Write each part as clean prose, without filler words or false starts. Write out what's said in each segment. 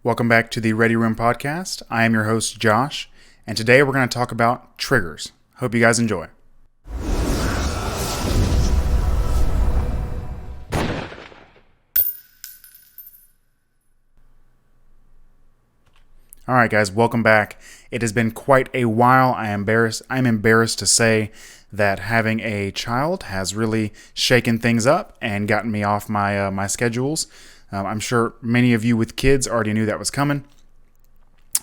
Welcome back to the Ready Room Podcast. I am your host, Josh, and today we're going to talk about triggers. Hope you guys enjoy. All right, guys, welcome back. It has been quite a while. I'm embarrassed to say that having a child has really shaken things up and gotten me off my schedules. I'm sure many of you with kids already knew that was coming,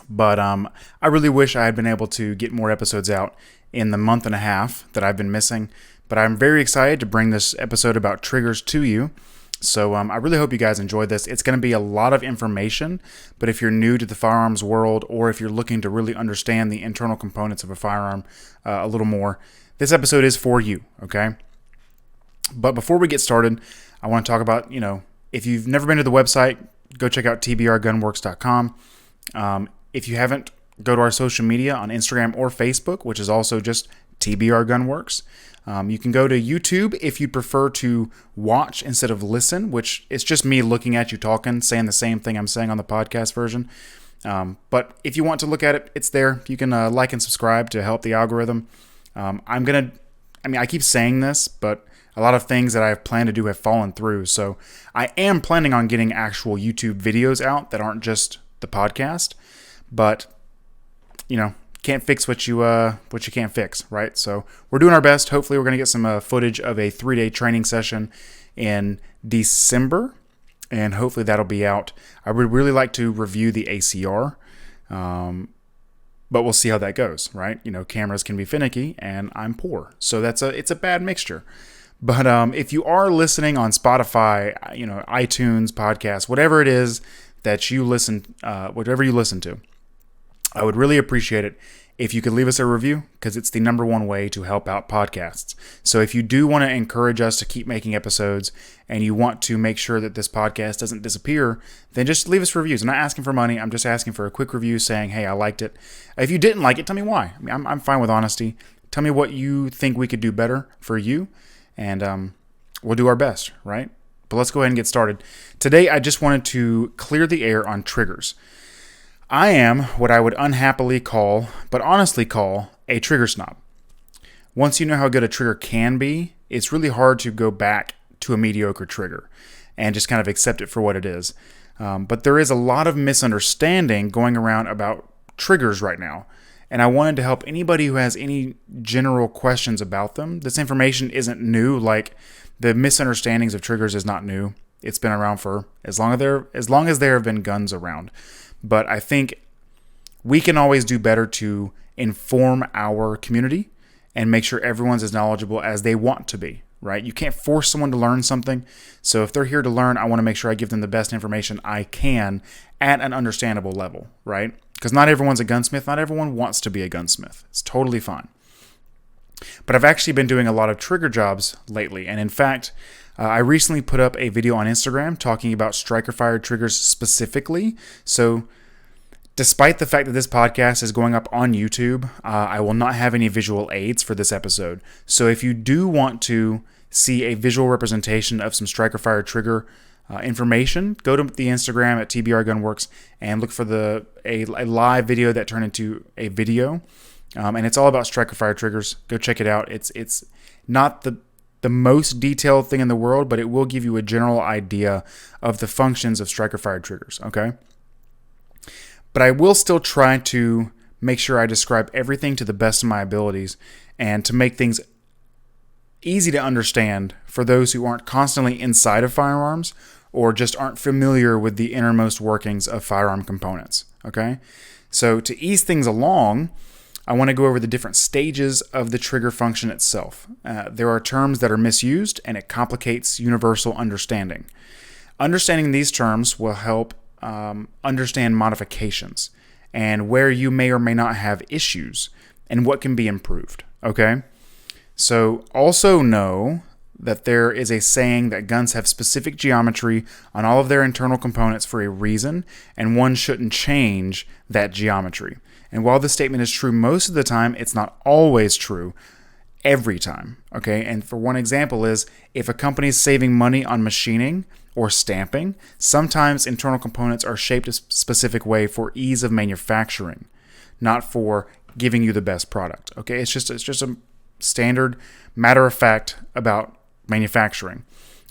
but I really wish I had been able to get more episodes out in the month and a half that I've been missing. But I'm very excited to bring this episode about triggers to you. So I really hope you guys enjoyed this. It's going to be a lot of information, but if you're new to the firearms world, or if you're looking to really understand the internal components of a firearm a little more, this episode is for you, okay? But before we get started, I want to talk about, if you've never been to the website, go check out tbrgunworks.com. If you haven't, go to our social media on Instagram or Facebook, which is also just TBR Gunworks. You can go to YouTube if you prefer to watch instead of listen, which it's just me looking at you talking, saying the same thing I'm saying on the podcast version. But if you want to look at it, it's there. You can like and subscribe to help the algorithm. I keep saying this, but a lot of things that I have planned to do have fallen through. So I am planning on getting actual YouTube videos out that aren't just the podcast. But, can't fix what you can't fix, right? So we're doing our best. Hopefully we're going to get some footage of a 3-day training session in December, and hopefully that'll be out. I would really like to review the ACR, but we'll see how that goes, right? Cameras can be finicky, and I'm poor, so it's a bad mixture. But if you are listening on Spotify, iTunes, podcasts, whatever it is that you whatever you listen to, I would really appreciate it if you could leave us a review, because it's the number one way to help out podcasts. So if you do want to encourage us to keep making episodes, and you want to make sure that this podcast doesn't disappear, then just leave us reviews. I'm not asking for money. I'm just asking for a quick review saying, hey, I liked it. If you didn't like it, tell me why. I'm fine with honesty. Tell me what you think we could do better for you, and we'll do our best, right? But let's go ahead and get started. Today, I just wanted to clear the air on triggers. I am what I would unhappily call, but honestly call, a trigger snob. Once you know how good a trigger can be, it's really hard to go back to a mediocre trigger and just kind of accept it for what it is. But there is a lot of misunderstanding going around about triggers right now, and I wanted to help anybody who has any general questions about them. This information isn't new, like the misunderstandings of triggers is not new. It's been around for as long as there have been guns around. But I think we can always do better to inform our community and make sure everyone's as knowledgeable as they want to be, right? You can't force someone to learn something. So if they're here to learn, I want to make sure I give them the best information I can at an understandable level, right? Because not everyone's a gunsmith. Not everyone wants to be a gunsmith. It's totally fine. But I've actually been doing a lot of trigger jobs lately. And in fact, I recently put up a video on Instagram talking about striker-fired triggers specifically. So despite the fact that this podcast is going up on YouTube, I will not have any visual aids for this episode. So if you do want to see a visual representation of some striker-fired trigger information, go to the Instagram at TBR Gunworks and look for a live video that turned into a video. And it's all about striker-fired triggers. Go check it out. It's not the most detailed thing in the world, but it will give you a general idea of the functions of striker-fired triggers, okay? But I will still try to make sure I describe everything to the best of my abilities and to make things easy to understand for those who aren't constantly inside of firearms or just aren't familiar with the innermost workings of firearm components, okay? So to ease things along, I want to go over the different stages of the trigger function itself. There are terms that are misused, and it complicates universal understanding. Understanding these terms will help understand modifications and where you may or may not have issues and what can be improved, okay? So also know that there is a saying that guns have specific geometry on all of their internal components for a reason, and one shouldn't change that geometry. And while this statement is true most of the time, it's not always true every time, okay? And for one example is, if a company is saving money on machining or stamping. Sometimes internal components are shaped a specific way for ease of manufacturing, not for giving you the best product. Okay, it's just a standard matter of fact about manufacturing.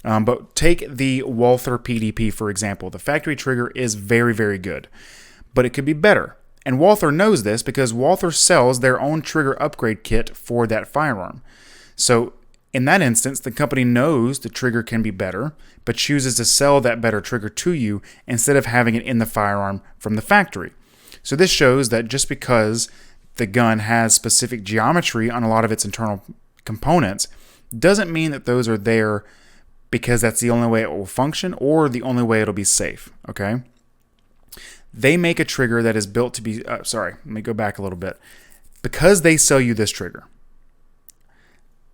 But take the Walther PDP, for example. The factory trigger is very, very good, but it could be better. And Walther knows this because Walther sells their own trigger upgrade kit for that firearm. So in that instance, the company knows the trigger can be better, but chooses to sell that better trigger to you instead of having it in the firearm from the factory. So this shows that just because the gun has specific geometry on a lot of its internal components doesn't mean that those are there because that's the only way it will function or the only way it'll be safe, okay? They make a trigger that is built to be, let me go back a little bit. Because they sell you this trigger,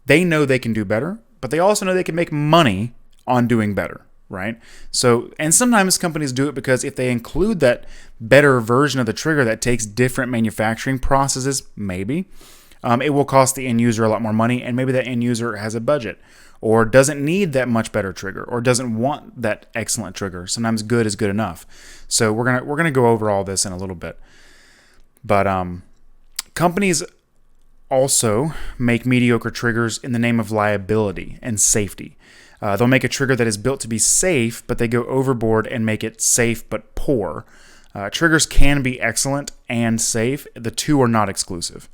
they know they can do better, but they also know they can make money on doing better, right? So, and sometimes companies do it because if they include that better version of the trigger that takes different manufacturing processes, maybe, it will cost the end user a lot more money, and maybe that end user has a budget or doesn't need that much better trigger or doesn't want that excellent trigger. Sometimes good is good enough. So we're gonna go over all this in a little bit. But companies also make mediocre triggers in the name of liability and safety. They'll make a trigger that is built to be safe, but they go overboard and make it safe but poor. Triggers can be excellent and safe. The two are not exclusive.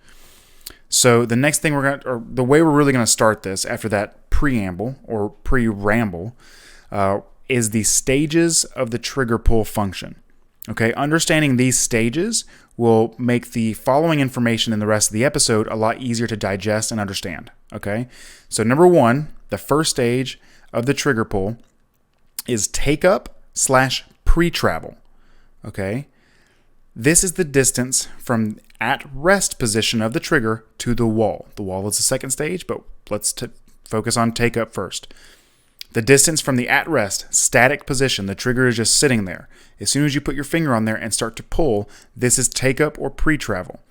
So the next thing the way we're really going to start this after that preamble or pre-ramble is the stages of the trigger pull function. Okay, understanding these stages will make the following information in the rest of the episode a lot easier to digest and understand. Okay, so number one, the first stage of the trigger pull is take up / pre-travel. Okay, this is the distance from at rest position of the trigger to the wall. The wall is the second stage, but let's focus on take up first. The distance from the at rest static position, the trigger is just sitting there. As soon as you put your finger on there and start to pull, this is take up or pre-travel.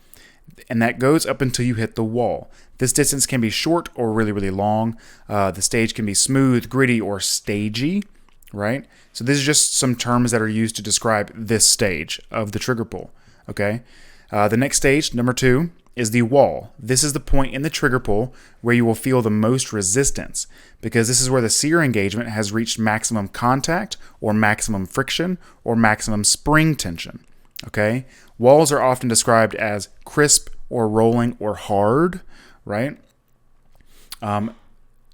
And that goes up until you hit the wall. This distance can be short or really, really long. The stage can be smooth, gritty, or stagey, right? So this is just some terms that are used to describe this stage of the trigger pull, okay? The next stage, number two, is the wall. This is the point in the trigger pull where you will feel the most resistance because this is where the sear engagement has reached maximum contact or maximum friction or maximum spring tension. Okay? Walls are often described as crisp or rolling or hard, right?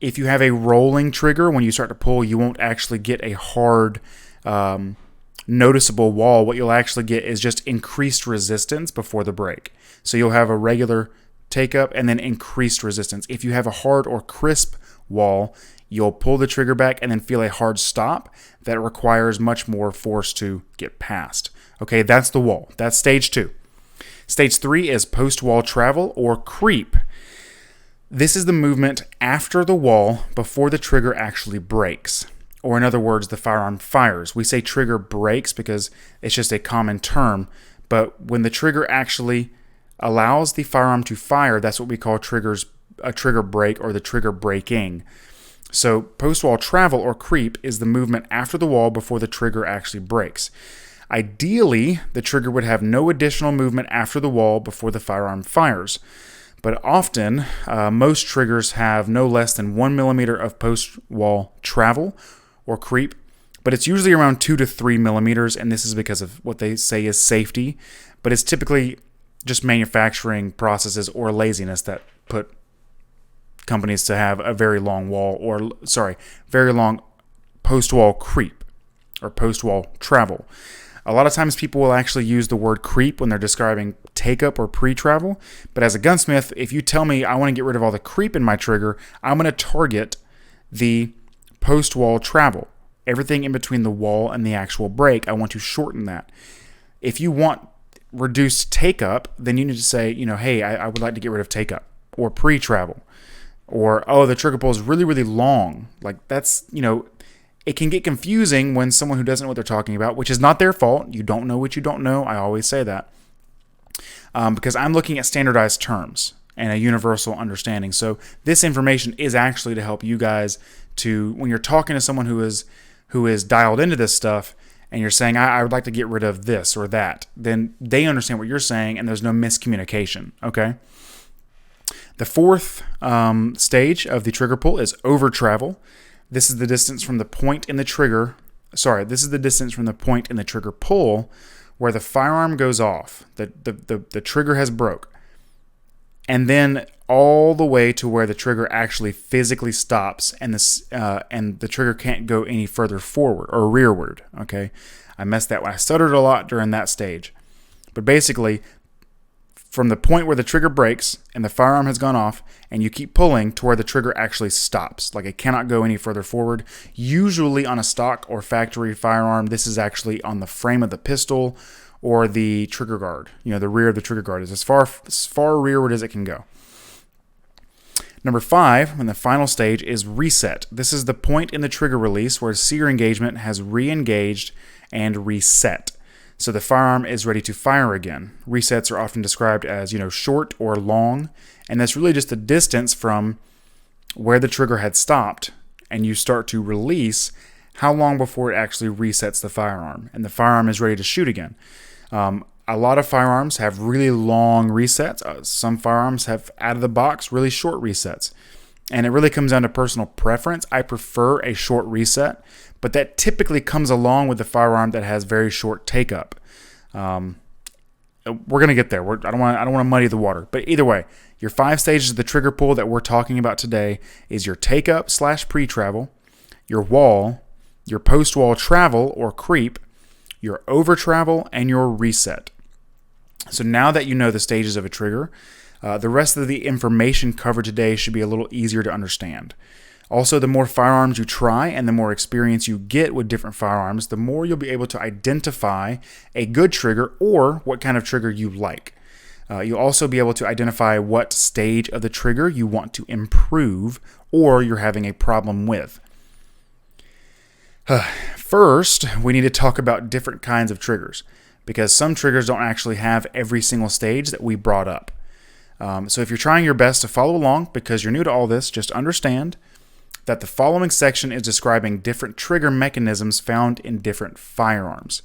If you have a rolling trigger, when you start to pull, you won't actually get a hard noticeable wall. What you'll actually get is just increased resistance before the break. So you'll have a regular take up and then increased resistance. If you have a hard or crisp wall, you'll pull the trigger back and then feel a hard stop that requires much more force to get past. Okay, that's the wall. That's stage two. Stage three is post-wall travel or creep. This is the movement after the wall before the trigger actually breaks. Or in other words, the firearm fires. We say trigger breaks because it's just a common term, but when the trigger actually allows the firearm to fire, that's what we call a trigger break or the trigger breaking. So post-wall travel or creep is the movement after the wall before the trigger actually breaks. Ideally, the trigger would have no additional movement after the wall before the firearm fires. But often, most triggers have no less than 1 millimeter of post-wall travel or creep, but it's usually around 2 to 3 millimeters, and this is because of what they say is safety, but it's typically just manufacturing processes or laziness that put companies to have a very long very long post-wall creep or post-wall travel. A lot of times people will actually use the word creep when they're describing take-up or pre-travel, but as a gunsmith, if you tell me I want to get rid of all the creep in my trigger, I'm going to target the post-wall travel. Everything in between the wall and the actual break, I want to shorten that. If you want reduced take-up, then you need to say, hey, I would like to get rid of take-up or pre-travel. Or, the trigger pull is really, really long. Like that's, it can get confusing when someone who doesn't know what they're talking about, which is not their fault. You don't know what you don't know. I always say that. Because I'm looking at standardized terms and a universal understanding. So this information is actually to help you guys when you're talking to someone who is who is dialed into this stuff, and you're saying, I would like to get rid of this or that, then they understand what you're saying and there's no miscommunication, okay? The fourth stage of the trigger pull is over travel. This is the distance from the point in the trigger. This is the distance from the point in the trigger pull where the firearm goes off. The trigger has broke. And then all the way to where the trigger actually physically stops and the trigger can't go any further forward or rearward, okay? I messed that one. I stuttered a lot during that stage. But basically, from the point where the trigger breaks and the firearm has gone off and you keep pulling to where the trigger actually stops, like it cannot go any further forward. Usually on a stock or factory firearm, this is actually on the frame of the pistol or the trigger guard. The rear of the trigger guard is as far rearward as it can go. Number 5, when the final stage, is reset. This is the point in the trigger release where sear engagement has re-engaged and reset. So the firearm is ready to fire again. Resets are often described as, short or long, and that's really just the distance from where the trigger had stopped and you start to release, how long before it actually resets the firearm, and the firearm is ready to shoot again. A lot of firearms have really long resets. Some firearms have, out of the box, really short resets. And it really comes down to personal preference. I prefer a short reset, but that typically comes along with the firearm that has very short take-up. We're going to get there. I don't want to muddy the water. But either way, your 5 stages of the trigger pull that we're talking about today is your take-up / pre-travel, your wall, your post-wall travel or creep, your over-travel, and your reset. So now that you know the stages of a trigger, the rest of the information covered today should be a little easier to understand. Also, the more firearms you try and the more experience you get with different firearms, the more you'll be able to identify a good trigger or what kind of trigger you like. You'll also be able to identify what stage of the trigger you want to improve or you're having a problem with. First, we need to talk about different kinds of triggers, because some triggers don't actually have every single stage that we brought up. So if you're trying your best to follow along because you're new to all this, just understand that the following section is describing different trigger mechanisms found in different firearms.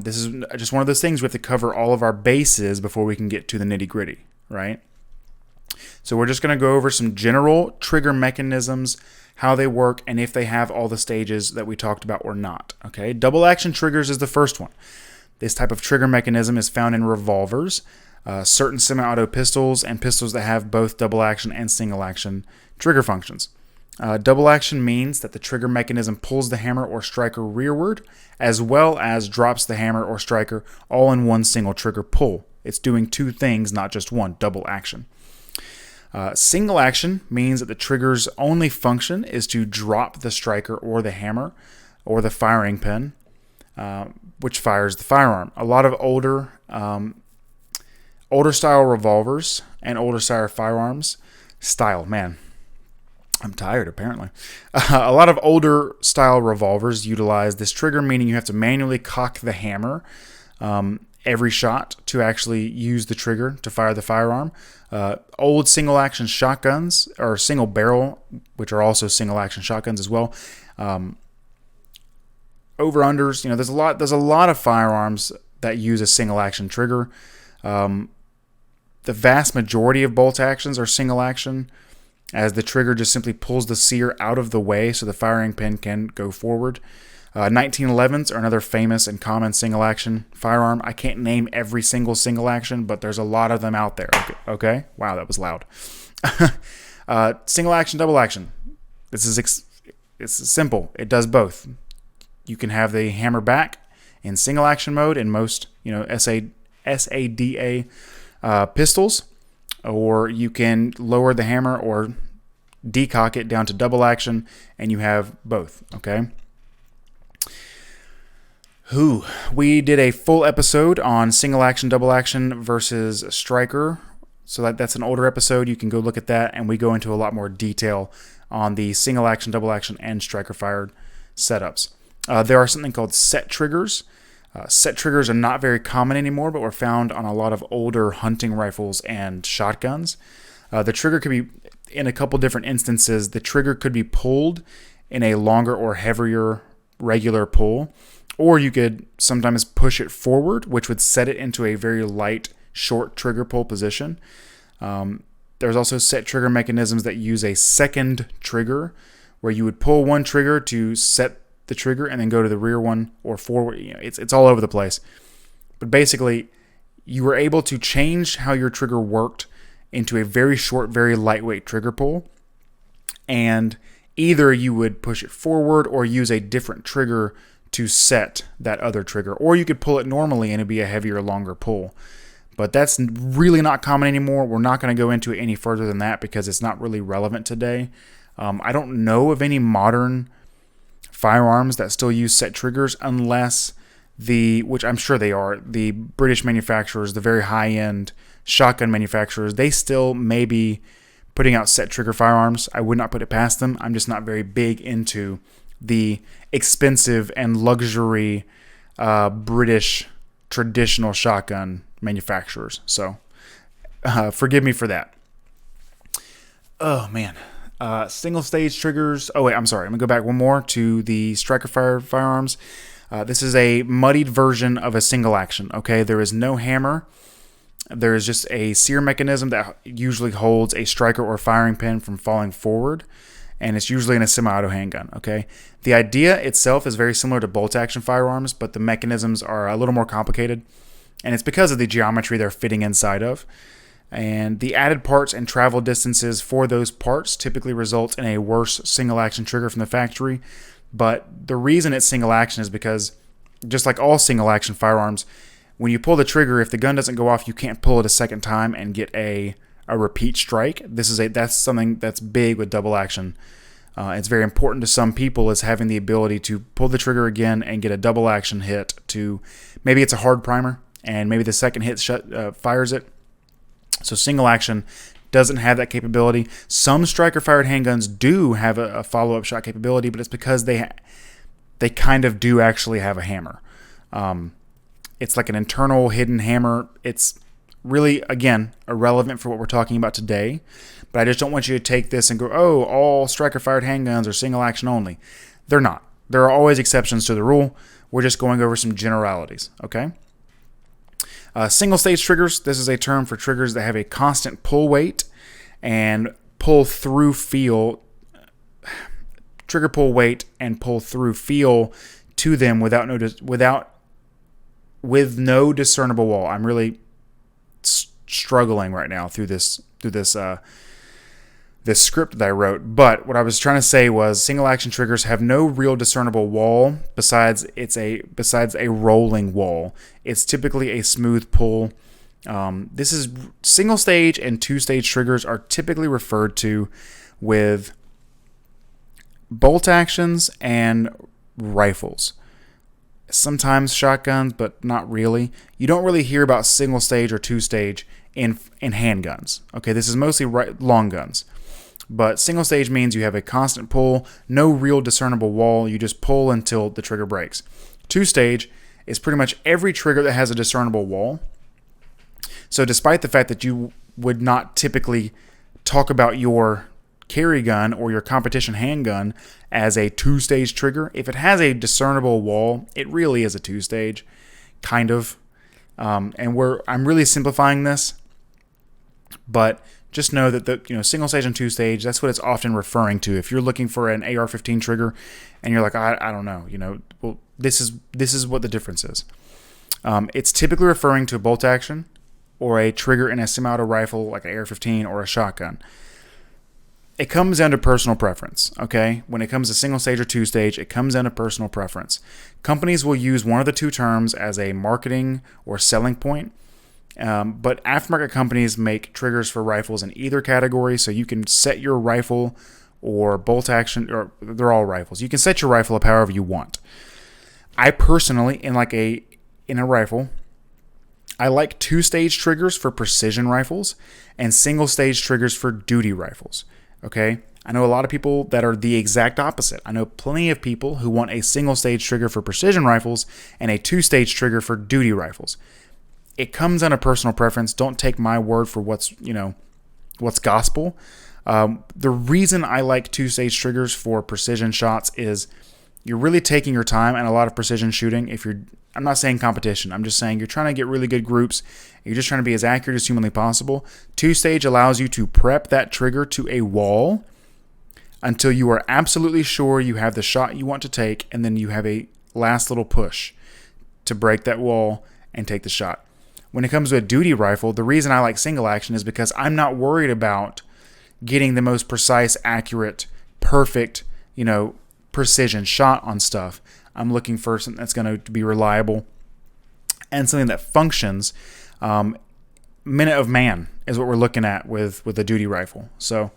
This is just one of those things we have to cover all of our bases before we can get to the nitty-gritty, right? So we're just going to go over some general trigger mechanisms, how they work, and if they have all the stages that we talked about or not. Okay, double action triggers is the first one. This type of trigger mechanism is found in revolvers, certain semi-auto pistols, and pistols that have both double action and single action trigger functions. Double action means that the trigger mechanism pulls the hammer or striker rearward, as well as drops the hammer or striker all in one single trigger pull. It's doing 2 things, not just one, double action. Single action means that the trigger's only function is to drop the striker or the hammer or the firing pin, which fires the firearm. A lot of older style revolvers and older style firearms, I'm tired apparently. A lot of older style revolvers utilize this trigger, meaning you have to manually cock the hammer every shot to actually use the trigger to fire the firearm. Old single action shotguns or single barrel, which are also single action shotguns as well. Over-unders, there's a lot of firearms that use a single action trigger. The vast majority of bolt actions are single action, as the trigger just simply pulls the sear out of the way so the firing pin can go forward. 1911s are another famous and common single action firearm. I can't name every single action, but there's a lot of them out there. Okay? Wow, that was loud. Single action, double action. It's simple. It does both. You can have the hammer back in single action mode in most, SADA pistols, or you can lower the hammer or decock it down to double action, and you have both. Okay. We did a full episode on single action, double action versus striker. So that's an older episode. You can go look at that, and we go into a lot more detail on the single action, double action, and striker fired setups. There are something called set triggers. Set triggers are not very common anymore, but were found on a lot of older hunting rifles and shotguns. The trigger could be, in a couple different instances, the trigger could be pulled in a longer or heavier regular pull, or you could sometimes push it forward, which would set it into a very light, short trigger pull position. There's also set trigger mechanisms that use a second trigger, where you would pull one trigger to set the trigger and then go to the rear one or forward. It's all over the place. But basically, you were able to change how your trigger worked into a very short, very lightweight trigger pull. And either you would push it forward or use a different trigger to set that other trigger. Or you could pull it normally and it'd be a heavier, longer pull. But that's really not common anymore. We're not going to go into it any further than that because it's not really relevant today. I don't know of any modern firearms that still use set triggers unless which I'm sure they are, the British manufacturers, the very high-end shotgun manufacturers, they still may be putting out set trigger firearms. I would not put it past them. I'm just not very big into the expensive and luxury British traditional shotgun manufacturers. So forgive me for that. Oh, man. Single stage triggers. Oh, wait, I'm sorry. I'm going to go back one more to the striker firearms. This is a muddied version of a single action. Okay, there is no hammer. There is just a sear mechanism that usually holds a striker or firing pin from falling forward, and it's usually in a semi-auto handgun. Okay, the idea itself is very similar to bolt-action firearms, but the mechanisms are a little more complicated, and it's because of the geometry they're fitting inside of. And the added parts and travel distances for those parts typically result in a worse single-action trigger from the factory. But the reason it's single action is because, just like all single action firearms, when you pull the trigger, if the gun doesn't go off, you can't pull it a second time and get a repeat strike. That's something that's big with double action. It's very important to some people is having the ability to pull the trigger again and get a double action hit to, maybe it's a hard primer and maybe the second hit fires it. So single action doesn't have that capability. Some striker-fired handguns do have a follow-up shot capability, but it's because they kind of do actually have a hammer. It's like an internal hidden hammer. It's really, again, irrelevant for what we're talking about today, but I just don't want you to take this and go, oh, all striker-fired handguns are single action only. They're not. There are always exceptions to the rule. We're just going over some generalities, okay? Single stage triggers, this is a term for triggers that have a constant pull weight and pull through feel, trigger pull weight and pull through feel to them with no discernible wall. I'm really struggling right now through this script that I wrote, but what I was trying to say was single action triggers have no real discernible wall besides a rolling wall. It's typically a smooth pull. This is single stage and two stage triggers are typically referred to with bolt actions and rifles. Sometimes shotguns, but not really. You don't really hear about single stage or two stage in handguns. Okay, this is mostly long guns. But single stage means you have a constant pull, no real discernible wall. You just pull until the trigger breaks. Two stage is pretty much every trigger that has a discernible wall. So despite the fact that you would not typically talk about your carry gun or your competition handgun as a two-stage trigger, if it has a discernible wall, it really is a two-stage, kind of. I'm really simplifying this, but just know that single stage and two stage, that's what it's often referring to. If you're looking for an AR-15 trigger and you're like, I don't know, well, this is what the difference is. It's typically referring to a bolt action or a trigger in a semi-auto rifle like an AR-15 or a shotgun. It comes down to personal preference, okay? When it comes to single stage or two stage, it comes down to personal preference. Companies will use one of the two terms as a marketing or selling point. But aftermarket companies make triggers for rifles in either category, so you can set your rifle or bolt action, or they're all rifles. You can set your rifle up however you want. I personally, in a rifle, I like two-stage triggers for precision rifles and single-stage triggers for duty rifles. Okay? I know a lot of people that are the exact opposite. I know plenty of people who want a single-stage trigger for precision rifles and a two-stage trigger for duty rifles. It comes down to personal preference. Don't take my word for what's gospel. The reason I like two-stage triggers for precision shots is you're really taking your time and a lot of precision shooting. I'm not saying competition. I'm just saying you're trying to get really good groups. You're just trying to be as accurate as humanly possible. 2-stage allows you to prep that trigger to a wall until you are absolutely sure you have the shot you want to take, and then you have a last little push to break that wall and take the shot. When it comes to a duty rifle, the reason I like single action is because I'm not worried about getting the most precise, accurate, perfect, precision shot on stuff. I'm looking for something that's going to be reliable and something that functions. Minute of man is what we're looking at with a duty rifle. So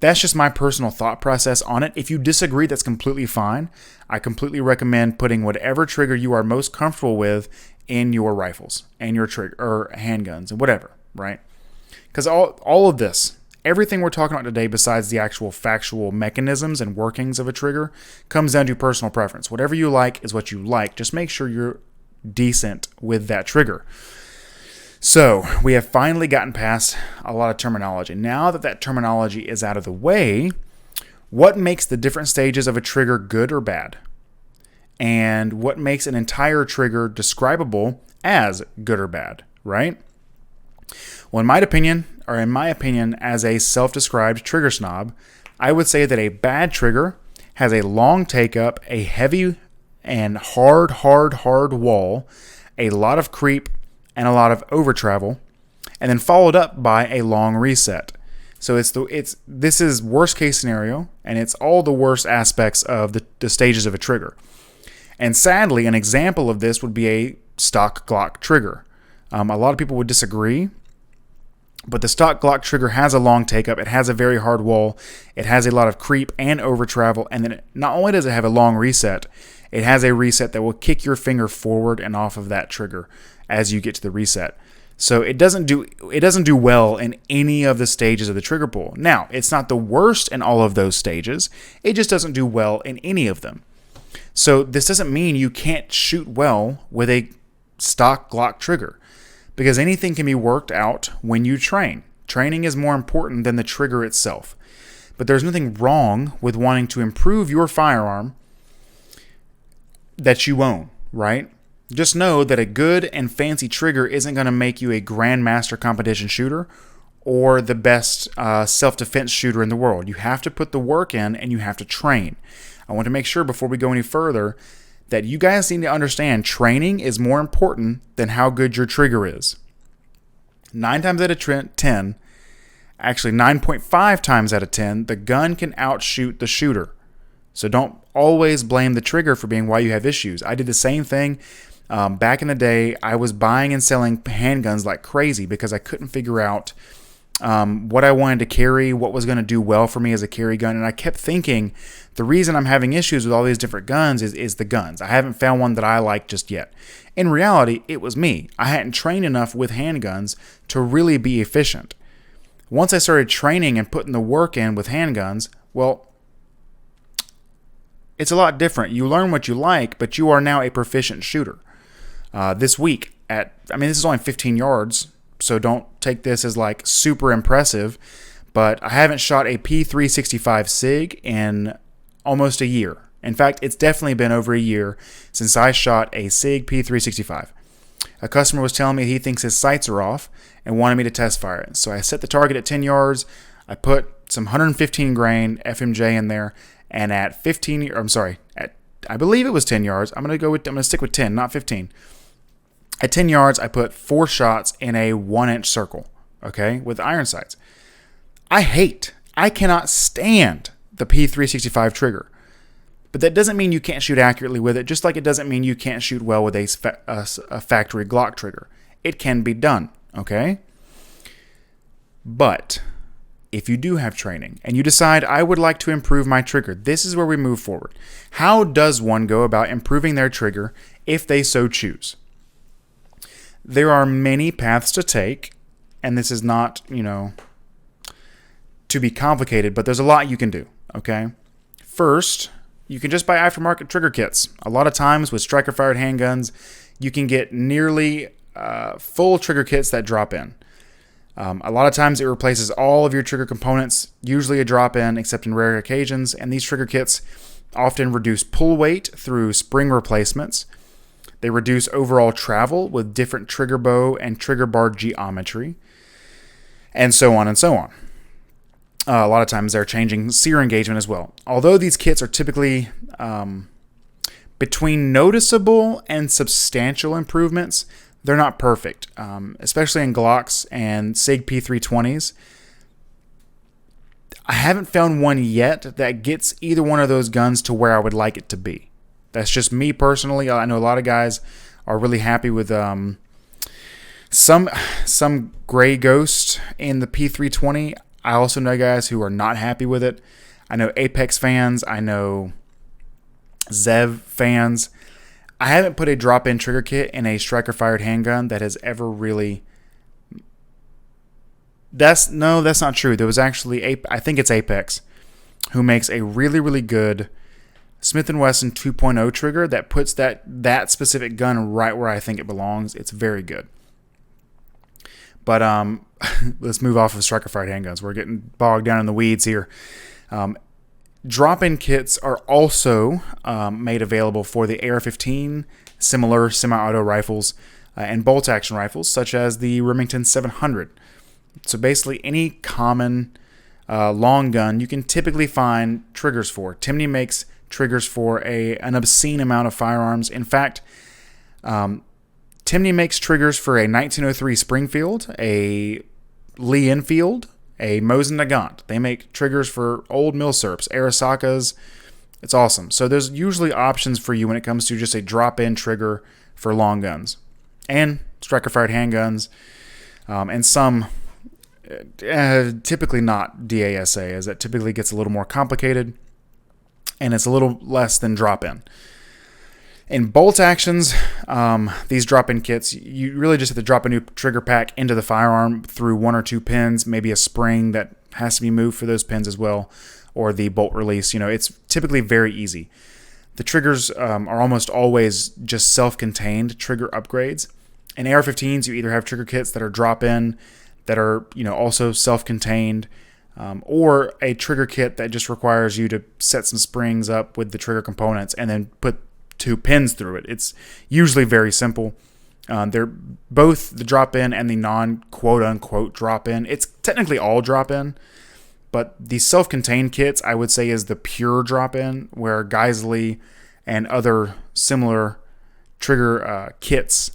that's just my personal thought process on it. If you disagree, that's completely fine. I completely recommend putting whatever trigger you are most comfortable with in your rifles and your trigger or handguns and whatever, right? Because all of this, everything we're talking about today, besides the actual factual mechanisms and workings of a trigger, comes down to personal preference. Whatever you like is what you like. Just make sure you're decent with that trigger. So we have finally gotten past a lot of terminology. Now that terminology is out of the way, what makes the different stages of a trigger good or bad? And what makes an entire trigger describable as good or bad, right? Well, in my opinion, as a self-described trigger snob, I would say that a bad trigger has a long take-up, a heavy and hard wall, a lot of creep, and a lot of over travel, and then followed up by a long reset. So this is worst case scenario, and it's all the worst aspects of the stages of a trigger. And sadly, an example of this would be a stock Glock trigger. A lot of people would disagree, but the stock Glock trigger has a long take-up, it has a very hard wall, it has a lot of creep and over travel, and then not only does it have a long reset, it has a reset that will kick your finger forward and off of that trigger as you get to the reset. So it doesn't do well in any of the stages of the trigger pull. Now, it's not the worst in all of those stages. It just doesn't do well in any of them. So this doesn't mean you can't shoot well with a stock Glock trigger, because anything can be worked out when you train. Training is more important than the trigger itself. But there's nothing wrong with wanting to improve your firearm that you own, right? Just know that a good and fancy trigger isn't going to make you a grandmaster competition shooter or the best self-defense shooter in the world. You have to put the work in and you have to train. I want to make sure before we go any further that you guys need to understand training is more important than how good your trigger is. 9 times out of 10, actually 9.5 times out of 10, the gun can outshoot the shooter. So don't always blame the trigger for being why you have issues. I did the same thing. Back in the day, I was buying and selling handguns like crazy because I couldn't figure out what I wanted to carry, what was going to do well for me as a carry gun. And I kept thinking the reason I'm having issues with all these different guns is the guns. I haven't found one that I like just yet. In reality, it was me. I hadn't trained enough with handguns to really be efficient. Once I started training and putting the work in with handguns, well, it's a lot different. You learn what you like, but you are now a proficient shooter. This week, this is only 15 yards, so don't take this as like super impressive, but I haven't shot a P365 SIG in almost a year. In fact, it's definitely been over a year since I shot a SIG P365. A customer was telling me he thinks his sights are off and wanted me to test fire it. So I set the target at 10 yards. I put some 115 grain FMJ in there, and at I believe it was 10 yards. I'm going to stick with 10, not 15. At 10 yards, I put 4 shots in a 1-inch circle, okay, with iron sights. I cannot stand the P365 trigger. But that doesn't mean you can't shoot accurately with it, just like it doesn't mean you can't shoot well with a factory Glock trigger. It can be done, okay? But if you do have training and you decide, I would like to improve my trigger, this is where we move forward. How does one go about improving their trigger if they so choose? There are many paths to take, and this is not, to be complicated, but there's a lot you can do, okay? First, you can just buy aftermarket trigger kits. A lot of times with striker-fired handguns, you can get nearly full trigger kits that drop in. A lot of times it replaces all of your trigger components, usually a drop-in, except in rare occasions, and these trigger kits often reduce pull weight through spring replacements. They reduce overall travel with different trigger bow and trigger bar geometry, and so on and so on. A lot of times they're changing sear engagement as well. Although these kits are typically between noticeable and substantial improvements, they're not perfect, especially in Glocks and SIG P320s. I haven't found one yet that gets either one of those guns to where I would like it to be. That's just me personally. I know a lot of guys are really happy with some gray ghost in the P320. I also know guys who are not happy with it. I know Apex fans. I know Zev fans. I haven't put a drop-in trigger kit in a striker-fired handgun that has ever really... That's not true. There was actually, I think it's Apex, who makes a really, really good Smith & Wesson 2.0 trigger that puts that specific gun right where I think it belongs. It's very good. But let's move off of striker-fired handguns. We're getting bogged down in the weeds here. Drop-in kits are also made available for the AR-15, similar semi-auto rifles, and bolt-action rifles, such as the Remington 700. So basically any common long gun you can typically find triggers for. Timney makes triggers for an obscene amount of firearms. In fact, Timney makes triggers for a 1903 Springfield, a Lee Enfield, a Mosin Nagant. They make triggers for old Milsurps, Arisakas. It's awesome. So there's usually options for you when it comes to just a drop-in trigger for long guns and striker-fired handguns, and some typically not DASA, as that typically gets a little more complicated and it's a little less than drop-in. In bolt actions, these drop-in kits, you really just have to drop a new trigger pack into the firearm through one or two pins, maybe a spring that has to be moved for those pins as well, or the bolt release. It's typically very easy. The triggers are almost always just self-contained trigger upgrades. In AR-15s, you either have trigger kits that are drop-in, that are also self-contained, or a trigger kit that just requires you to set some springs up with the trigger components and then put two pins through it. It's usually very simple. They're both the drop-in and the non-quote-unquote drop-in. It's technically all drop-in, but the self-contained kits, I would say, is the pure drop-in, where Geisley and other similar trigger kits,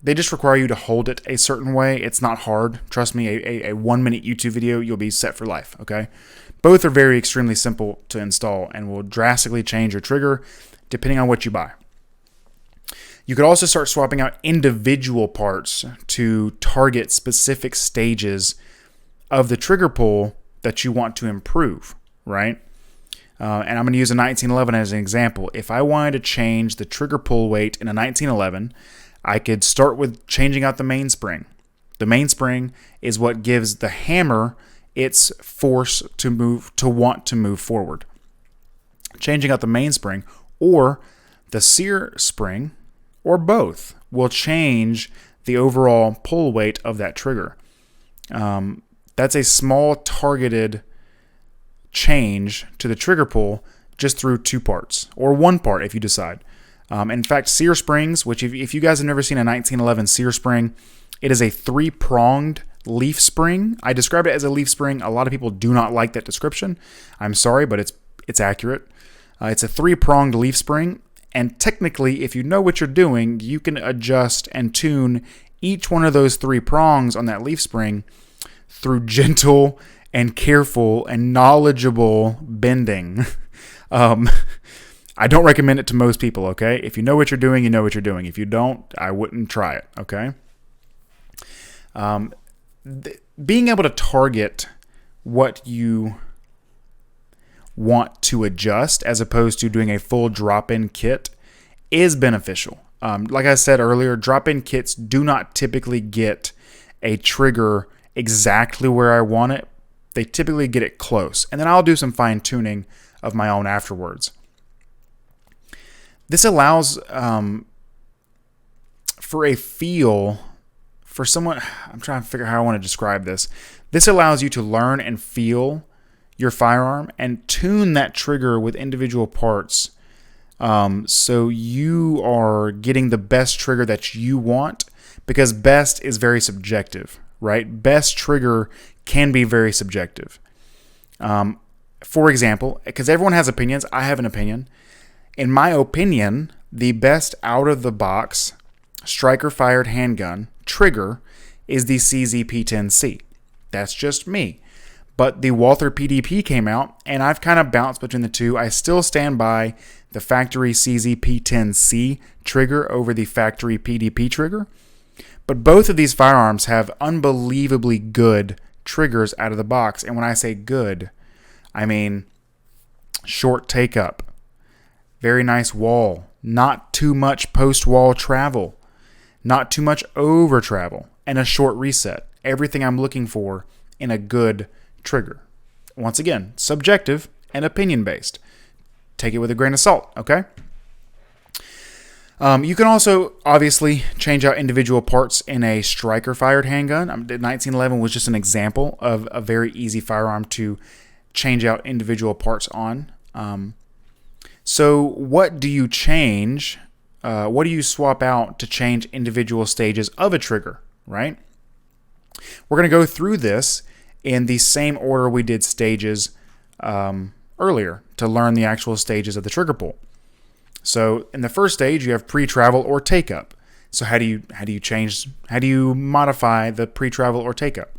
they just require you to hold it a certain way. It's not hard. Trust me, a 1-minute YouTube video, you'll be set for life, okay? Both are very extremely simple to install and will drastically change your trigger depending on what you buy. You could also start swapping out individual parts to target specific stages of the trigger pull that you want to improve, right? And I'm going to use a 1911 as an example. If I wanted to change the trigger pull weight in a 1911, I could start with changing out the mainspring. The mainspring is what gives the hammer its force to want to move forward. Changing out the mainspring or the sear spring, or both, will change the overall pull weight of that trigger. That's a small targeted change to the trigger pull just through two parts, or one part if you decide. In fact, sear springs, which if you guys have never seen a 1911 sear spring, it is a 3-pronged leaf spring. I describe it as a leaf spring. A lot of people do not like that description. I'm sorry, but it's accurate. It's a 3-pronged leaf spring, and technically, if you know what you're doing, you can adjust and tune each one of those 3 prongs on that leaf spring through gentle and careful and knowledgeable bending. I don't recommend it to most people, okay? If you know what you're doing, you know what you're doing. If you don't, I wouldn't try it, okay? Being able to target what you want to adjust as opposed to doing a full drop-in kit is beneficial. Like I said earlier, drop-in kits do not typically get a trigger exactly where I want it. They typically get it close. And then I'll do some fine-tuning of my own afterwards. This allows for a feel for someone. I'm trying to figure out how I want to describe this. This allows you to learn and feel your firearm and tune that trigger with individual parts, so you are getting the best trigger that you want, because best is very subjective, right? Best trigger can be very subjective. For example, because everyone has opinions, I have an opinion. In my opinion, the best out-of-the-box striker-fired handgun trigger is the CZ-P10C. That's just me. But the Walther PDP came out, and I've kind of bounced between the two. I still stand by the factory CZ-P10C trigger over the factory PDP trigger. But both of these firearms have unbelievably good triggers out of the box. And when I say good, I mean short take-up, very nice wall, not too much post-wall travel, not too much over-travel, and a short reset. Everything I'm looking for in a good trigger. Once again, subjective and opinion-based. Take it with a grain of salt, okay? You can also obviously change out individual parts in a striker-fired handgun. The 1911 was just an example of a very easy firearm to change out individual parts on. So what do you change? What do you swap out to change individual stages of a trigger, right? We're going to go through this in the same order we did stages earlier to learn the actual stages of the trigger pull. So in the first stage, you have pre-travel or take-up. So how do you modify the pre-travel or take-up?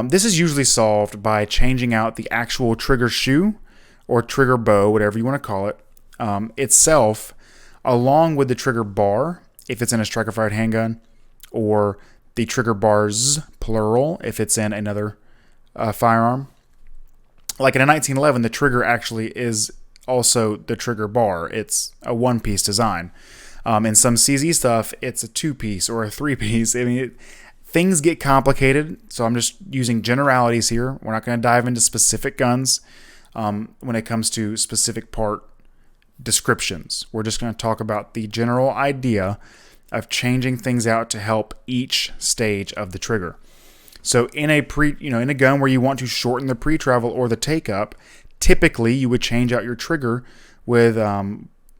This is usually solved by changing out the actual trigger shoe or trigger bow, whatever you want to call it, itself, along with the trigger bar, if it's in a striker-fired handgun, or the trigger bars, plural, if it's in another firearm. Like in a 1911, the trigger actually is also the trigger bar. It's a one-piece design. In some CZ stuff, it's a two-piece or a three-piece. I mean, things get complicated, so I'm just using generalities here. We're not going to dive into specific guns when it comes to specific part descriptions. We're just going to talk about the general idea of changing things out to help each stage of the trigger. So in a gun where you want to shorten the pre-travel or the take-up, typically you would change out your trigger with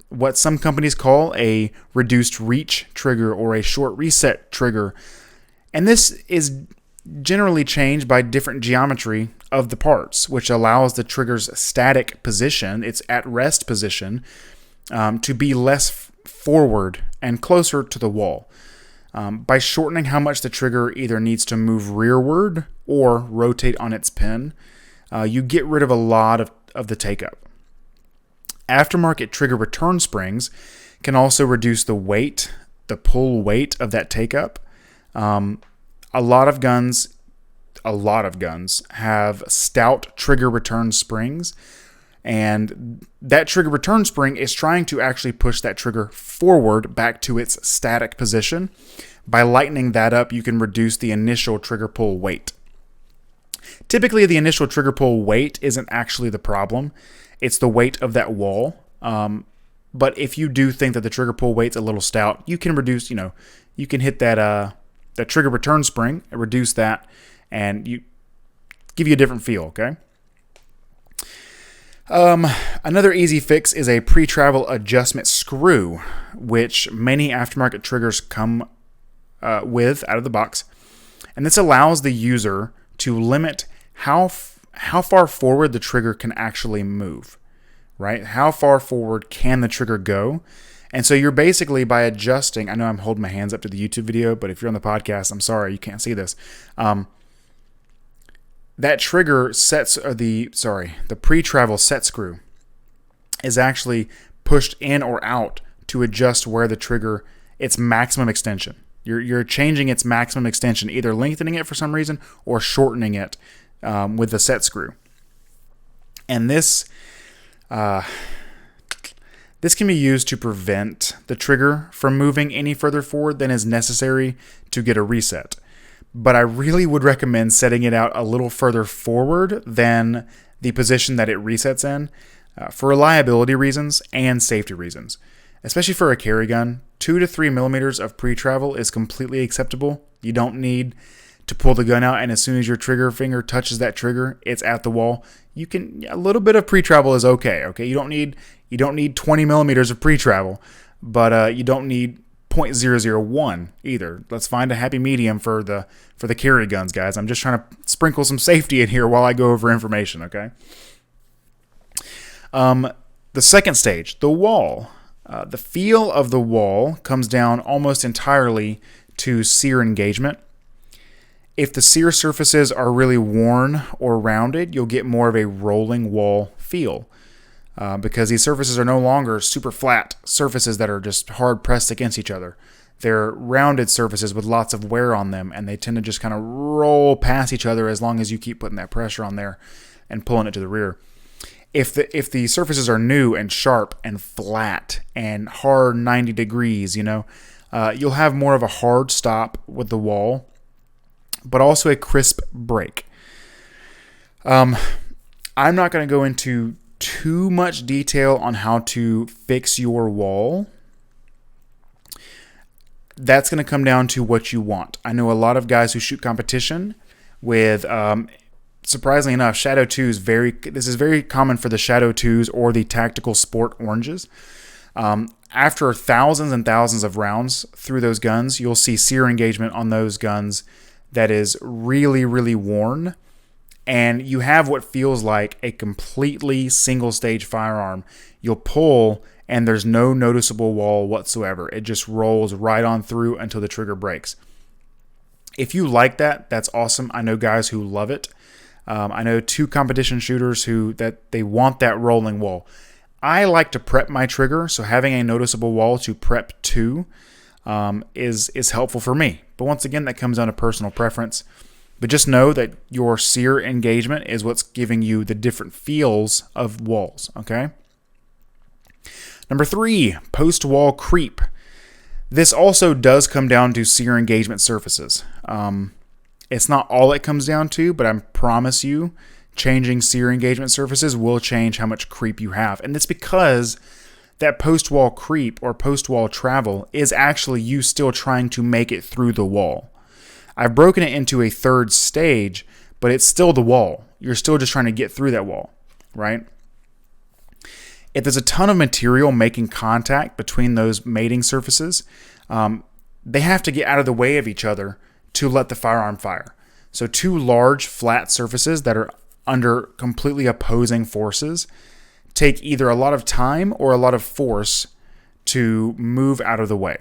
what some companies call a reduced reach trigger or a short reset trigger. And this is generally changed by different geometry of the parts, which allows the trigger's static position, its at-rest position, to be less forward and closer to the wall. By shortening how much the trigger either needs to move rearward or rotate on its pin, you get rid of a lot of the take-up. Aftermarket trigger return springs can also reduce the weight, the pull weight of that take-up. A lot of guns have stout trigger return springs, and that trigger return spring is trying to actually push that trigger forward back to its static position. By lightening that up, you can reduce the initial trigger pull weight. Typically, the initial trigger pull weight isn't actually the problem. It's the weight of that wall. But if you do think that the trigger pull weight's a little stout, you can reduce, you can hit that trigger return spring, reduce that, and you give you a different feel, okay? Another easy fix is a pre-travel adjustment screw, which many aftermarket triggers come with out of the box. And this allows the user to limit how far forward the trigger can actually move, right? How far forward can the trigger go? And so you're basically, by adjusting, I know I'm holding my hands up to the YouTube video, but if you're on the podcast, I'm sorry, you can't see this. That trigger sets, the pre-travel set screw is actually pushed in or out to adjust where the trigger, its maximum extension. You're changing its maximum extension, either lengthening it for some reason or shortening it with the set screw. And this can be used to prevent the trigger from moving any further forward than is necessary to get a reset. But I really would recommend setting it out a little further forward than the position that it resets in for reliability reasons and safety reasons. Especially for a carry gun, 2 to 3 millimeters of pre-travel is completely acceptable. You don't need to pull the gun out, and as soon as your trigger finger touches that trigger, it's at the wall. A little bit of pre-travel is okay. Okay, you don't need 20 millimeters of pre-travel, but you don't need .001 either. Let's find a happy medium for the carry guns, guys. I'm just trying to sprinkle some safety in here while I go over information, okay? The second stage, the wall. The feel of the wall comes down almost entirely to sear engagement. If the sear surfaces are really worn or rounded, you'll get more of a rolling wall feel. Because these surfaces are no longer super flat surfaces that are just hard pressed against each other. They're rounded surfaces with lots of wear on them, and they tend to just kind of roll past each other as long as you keep putting that pressure on there and pulling it to the rear. If the surfaces are new and sharp and flat and hard 90 degrees, you'll have more of a hard stop with the wall, but also a crisp break. I'm not going to go into too much detail on how to fix your wall. That's going to come down to what you want. I know a lot of guys who shoot competition with, surprisingly enough, Shadow 2s. This is very common for the Shadow 2s or the Tactical Sport Oranges. After thousands and thousands of rounds through those guns, you'll see sear engagement on those guns that is really, really worn. And you have what feels like a completely single-stage firearm. You'll pull, and there's no noticeable wall whatsoever. It just rolls right on through until the trigger breaks. If you like that, that's awesome. I know guys who love it. I know 2 competition shooters that they want that rolling wall. I like to prep my trigger, so having a noticeable wall to prep to is helpful for me. But once again, that comes down to personal preference. But just know that your sear engagement is what's giving you the different feels of walls, okay? Number 3, post-wall creep. This also does come down to sear engagement surfaces. It's not all it comes down to, but I promise you, changing sear engagement surfaces will change how much creep you have. And it's because that post-wall creep or post-wall travel is actually you still trying to make it through the wall. I've broken it into a third stage, but it's still the wall. You're still just trying to get through that wall, right? If there's a ton of material making contact between those mating surfaces, they have to get out of the way of each other to let the firearm fire. So 2 large flat surfaces that are under completely opposing forces take either a lot of time or a lot of force to move out of the way.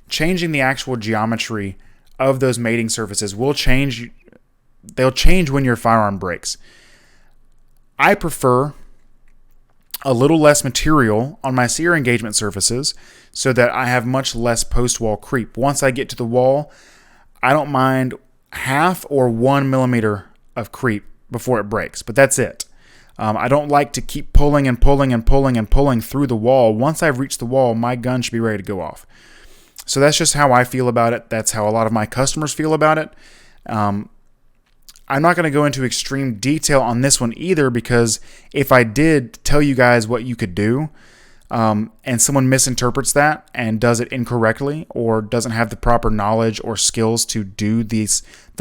Changing the actual geometry of those mating surfaces will change. They'll change when your firearm breaks. I prefer a little less material on my sear engagement surfaces so that I have much less post-wall creep. Once I get to the wall, I don't mind half or 1 millimeter of creep before it breaks, but that's it. I don't like to keep pulling and pulling and pulling and pulling through the wall. Once I've reached the wall, my gun should be ready to go off. So that's just how I feel about it. That's how a lot of my customers feel about it. I'm not going to go into extreme detail on this one either, because if I did tell you guys what you could do, and someone misinterprets that and does it incorrectly or doesn't have the proper knowledge or skills to do the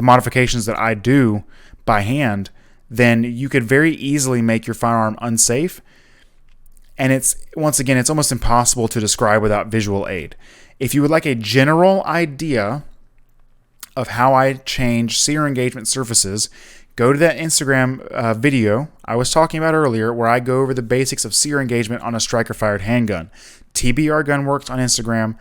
modifications that I do by hand, then you could very easily make your firearm unsafe. And it's almost impossible to describe without visual aid. If you would like a general idea of how I change sear engagement surfaces, go to that Instagram video I was talking about earlier, where I go over the basics of sear engagement on a striker-fired handgun. TBR Gunworks on Instagram.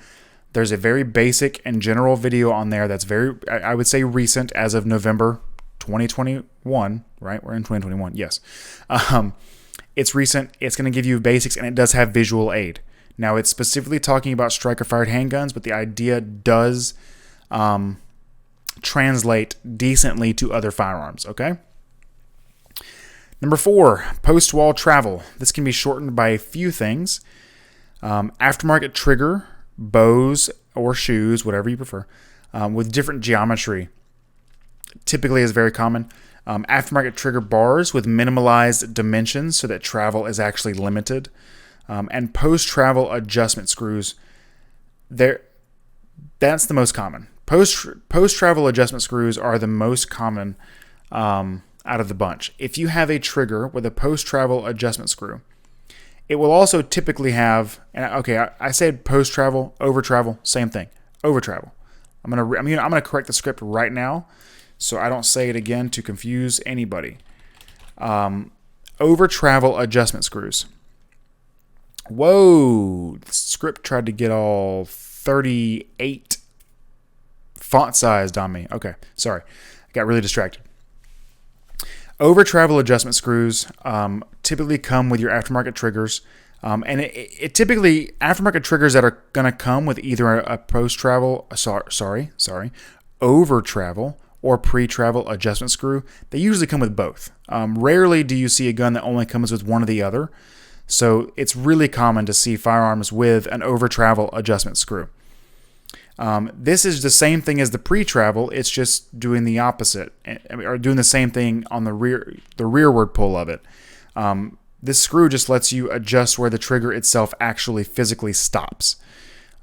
There's a very basic and general video on there that's very, I would say, recent, as of November 2021, right? We're in 2021, yes. It's recent. It's going to give you basics, and it does have visual aid. Now, it's specifically talking about striker-fired handguns, but the idea does translate decently to other firearms, okay? Number 4, post-wall travel. This can be shortened by a few things. Aftermarket trigger, bows, or shoes, whatever you prefer, with different geometry typically is very common. Aftermarket trigger bars with minimalized dimensions so that travel is actually limited. And post-travel adjustment screws. That's the most common. Post travel adjustment screws are the most common out of the bunch. If you have a trigger with a post travel adjustment screw, it will also typically have. Okay, I said post travel, over travel, same thing. Over travel. I'm gonna correct the script right now, so I don't say it again to confuse anybody. Over travel adjustment screws. Whoa! The script tried to get all 38 font sized on me. Okay, sorry. I got really distracted. Over travel adjustment screws typically come with your aftermarket triggers. And it typically, aftermarket triggers that are going to come with either a post-travel, over-travel or pre-travel adjustment screw, they usually come with both. Rarely do you see a gun that only comes with one or the other. So it's really common to see firearms with an over-travel adjustment screw. This is the same thing as the pre-travel. It's just doing the opposite, or doing the same thing on the rearward pull of it. This screw just lets you adjust where the trigger itself actually physically stops.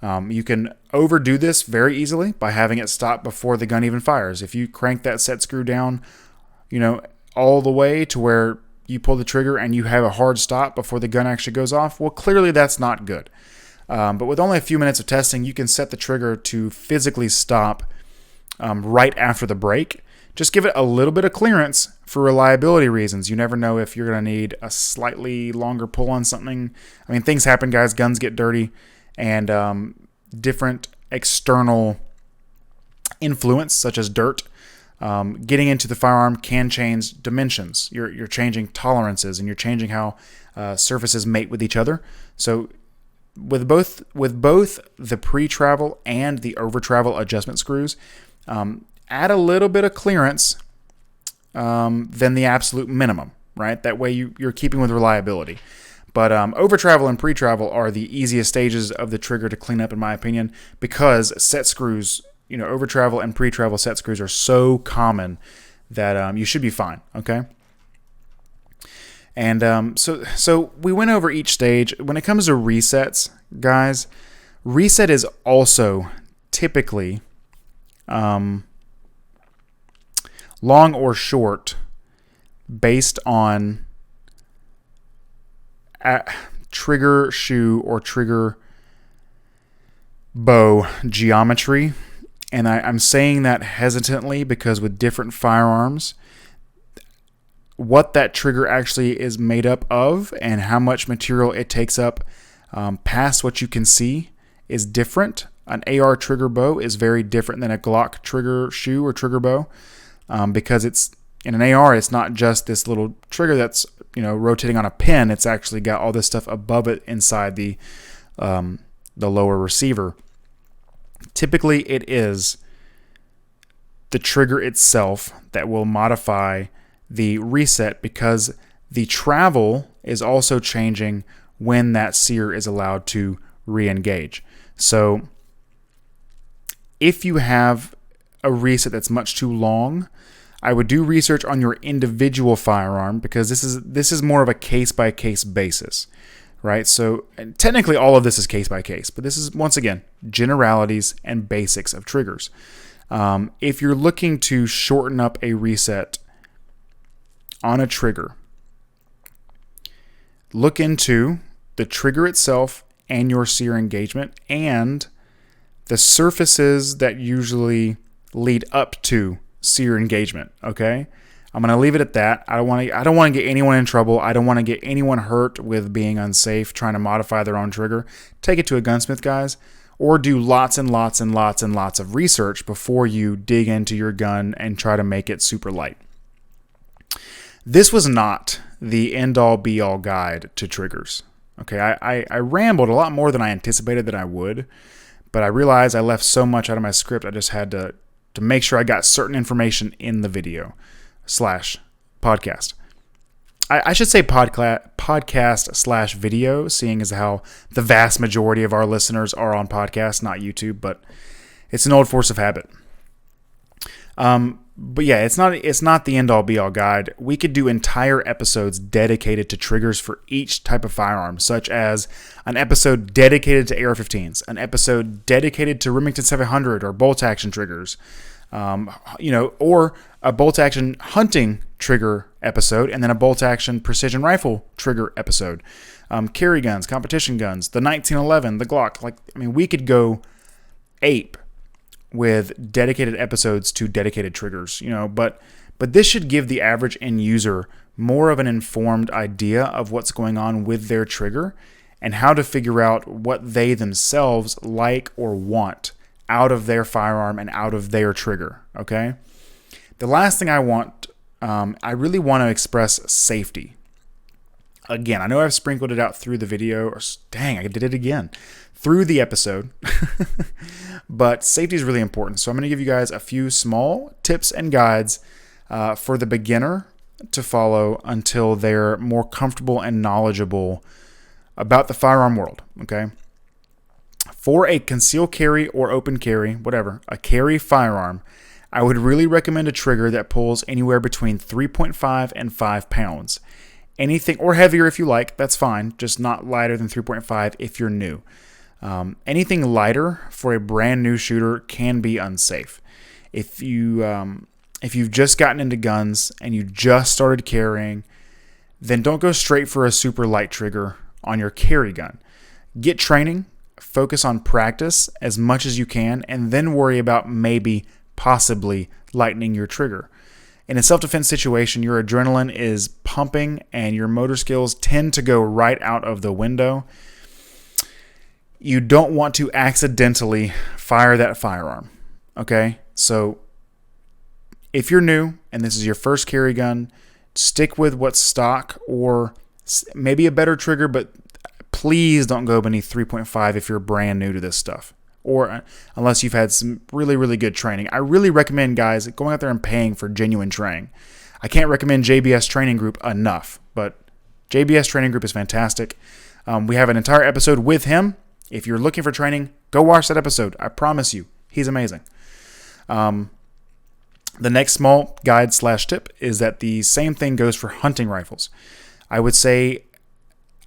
You can overdo this very easily by having it stop before the gun even fires. If you crank that set screw down, all the way to where you pull the trigger and you have a hard stop before the gun actually goes off, well, clearly that's not good. But with only a few minutes of testing, you can set the trigger to physically stop right after the break. Just give it a little bit of clearance for reliability reasons. You never know if you're going to need a slightly longer pull on something. I mean, things happen, guys. Guns get dirty, and different external influence, such as dirt, getting into the firearm can change dimensions. You're changing tolerances, and you're changing how surfaces mate with each other. So with both the pre-travel and the over-travel adjustment screws, add a little bit of clearance than the absolute minimum, right? That way you're keeping with reliability. But over-travel and pre-travel are the easiest stages of the trigger to clean up, in my opinion, because set screws, over-travel and pre-travel set screws are so common that you should be fine, okay? And so we went over each stage. When it comes to resets, guys, reset is also typically long or short based on trigger shoe or trigger bow geometry. And I'm saying that hesitantly because with different firearms, what that trigger actually is made up of and how much material it takes up past what you can see is different. An AR trigger bow is very different than a Glock trigger shoe or trigger bow because it's in an AR, it's not just this little trigger that's rotating on a pin. It's actually got all this stuff above it inside the lower receiver. Typically, it is the trigger itself that will modify the reset because the travel is also changing when that sear is allowed to re-engage. So if you have a reset that's much too long, I would do research on your individual firearm because this is more of a case-by-case basis, right? So technically all of this is case-by-case, but this is, once again, generalities and basics of triggers. If you're looking to shorten up a reset on a trigger, look into the trigger itself and your sear engagement and the surfaces that usually lead up to sear engagement. Okay, I'm gonna leave it at that. I don't want to get anyone in trouble. I don't want to get anyone hurt with being unsafe trying to modify their own trigger. Take it to a gunsmith, guys, or do lots and lots and lots and lots of research before you dig into your gun and try to make it super light. This was not the end-all be-all guide to triggers. Okay, I rambled a lot more than I anticipated that I would, but I realized I left so much out of my script, I just had to make sure I got certain information in the video / podcast. I should say podcast / video, seeing as how the vast majority of our listeners are on podcasts, not YouTube, but it's an old force of habit. But yeah, it's not the end all be all guide. We could do entire episodes dedicated to triggers for each type of firearm, such as an episode dedicated to AR-15s, an episode dedicated to Remington 700 or bolt action triggers, or a bolt action hunting trigger episode, and then a bolt action precision rifle trigger episode. Carry guns, competition guns, the 1911, the Glock. We could go ape with dedicated episodes to dedicated triggers, but this should give the average end user more of an informed idea of what's going on with their trigger and how to figure out what they themselves like or want out of their firearm and out of their trigger. Okay. The last thing I really want to express safety. Again, I know I've sprinkled it out through the video, I did it again, through the episode, but safety is really important. So I'm going to give you guys a few small tips and guides for the beginner to follow until they're more comfortable and knowledgeable about the firearm world, okay? For a concealed carry or open carry, whatever, a carry firearm, I would really recommend a trigger that pulls anywhere between 3.5 and 5 pounds. Anything, or heavier if you like, that's fine, just not lighter than 3.5 if you're new. Anything lighter for a brand new shooter can be unsafe. If you've just gotten into guns and you just started carrying, then don't go straight for a super light trigger on your carry gun. Get training, focus on practice as much as you can, and then worry about possibly lightening your trigger. In a self-defense situation, your adrenaline is pumping and your motor skills tend to go right out of the window. You don't want to accidentally fire that firearm, okay? So if you're new and this is your first carry gun, stick with what's stock or maybe a better trigger, but please don't go beneath 3.5 if you're brand new to this stuff, or unless you've had some really, really good training. I really recommend, guys, going out there and paying for genuine training. I can't recommend JBS Training Group enough, but JBS Training Group is fantastic. We have an entire episode with him. If you're looking for training, go watch that episode. I promise you, he's amazing. The next small guide/tip is that the same thing goes for hunting rifles. I would stay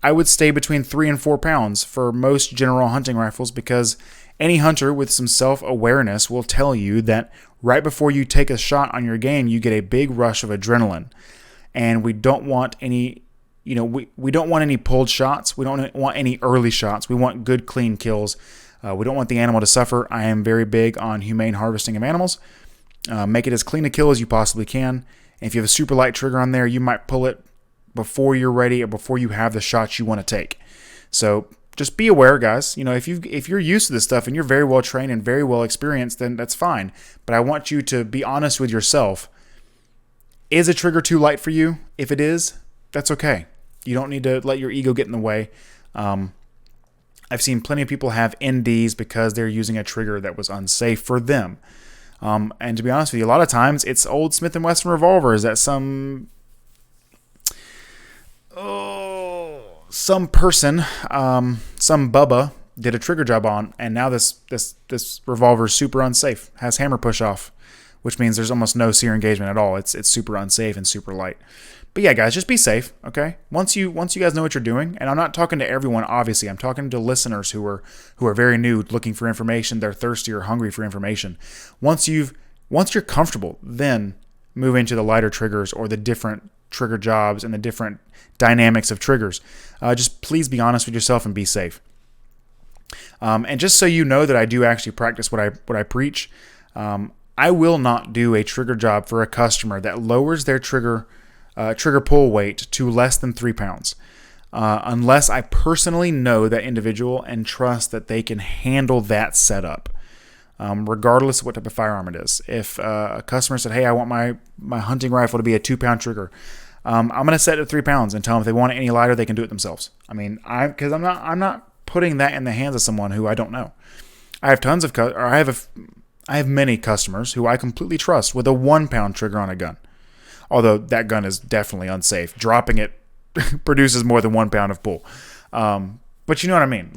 between 3 and 4 pounds for most general hunting rifles, because any hunter with some self-awareness will tell you that right before you take a shot on your game, you get a big rush of adrenaline. And we don't want any, we don't want any pulled shots. We don't want any early shots. We want good, clean kills. We don't want the animal to suffer. I am very big on humane harvesting of animals. Make it as clean a kill as you possibly can. And if you have a super light trigger on there, you might pull it before you're ready or before you have the shots you want to take. So just be aware, guys. If you're used to this stuff and you're very well trained and very well experienced, then that's fine. But I want you to be honest with yourself. Is a trigger too light for you? If it is, that's okay. You don't need to let your ego get in the way. I've seen plenty of people have NDs because they're using a trigger that was unsafe for them. And to be honest with you, a lot of times it's old Smith & Wesson revolvers that some person, some Bubba did a trigger job on, and now this revolver is super unsafe, has hammer push off, which means there's almost no sear engagement at all. It's super unsafe and super light. But yeah, guys, just be safe, okay? Once you guys know what you're doing, and I'm not talking to everyone, obviously. I'm talking to listeners who are very new, looking for information. They're thirsty or hungry for information. Once you're comfortable, then move into the lighter triggers or the different trigger jobs and the different dynamics of triggers. Just please be honest with yourself and be safe. And just so you know that I do actually practice what I preach, I will not do a trigger job for a customer that lowers their trigger pull weight to less than 3 pounds, unless I personally know that individual and trust that they can handle that setup, regardless of what type of firearm it is. If a customer said, "Hey, I want my hunting rifle to be a 2-pound trigger," I'm going to set it at 3 pounds and tell them if they want it any lighter, they can do it themselves. Because I'm not putting that in the hands of someone who I don't know. I have I have many customers who I completely trust with a 1-pound trigger on a gun. Although that gun is definitely unsafe. Dropping it produces more than 1 pound of pull. But you know what I mean?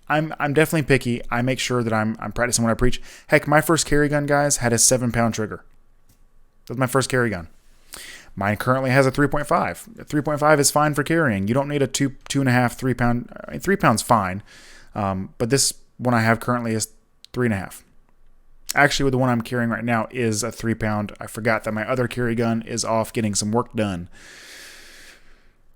I'm definitely picky. I make sure that I'm practicing what I preach. Heck, my first carry gun, guys, had a 7-pound trigger. That was my first carry gun. Mine currently has a 3.5. 3.5 is fine for carrying. You don't need a 2.5, 3 pound. 3 pounds fine. But this one I have currently is 3.5. Actually, with the one I'm carrying right now is a 3 pound. I forgot that my other carry gun is off getting some work done.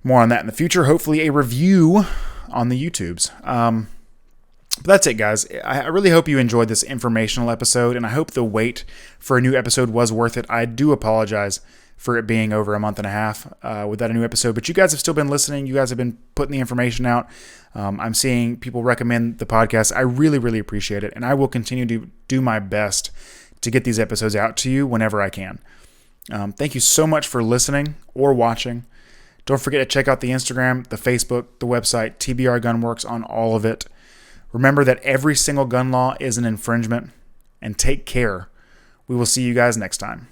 More on that in the future. Hopefully a review on the YouTubes. But that's it, guys. I really hope you enjoyed this informational episode, and I hope the wait for a new episode was worth it. I do apologize for it being over a month and a half without a new episode, but you guys have still been listening. You guys have been putting the information out. I'm seeing people recommend the podcast. I really, really appreciate it, and I will continue to do my best to get these episodes out to you whenever I can. Thank you so much for listening or watching. Don't forget to check out the Instagram, the Facebook, the website, TBR Gunworks on all of it. Remember that every single gun law is an infringement, and take care. We will see you guys next time.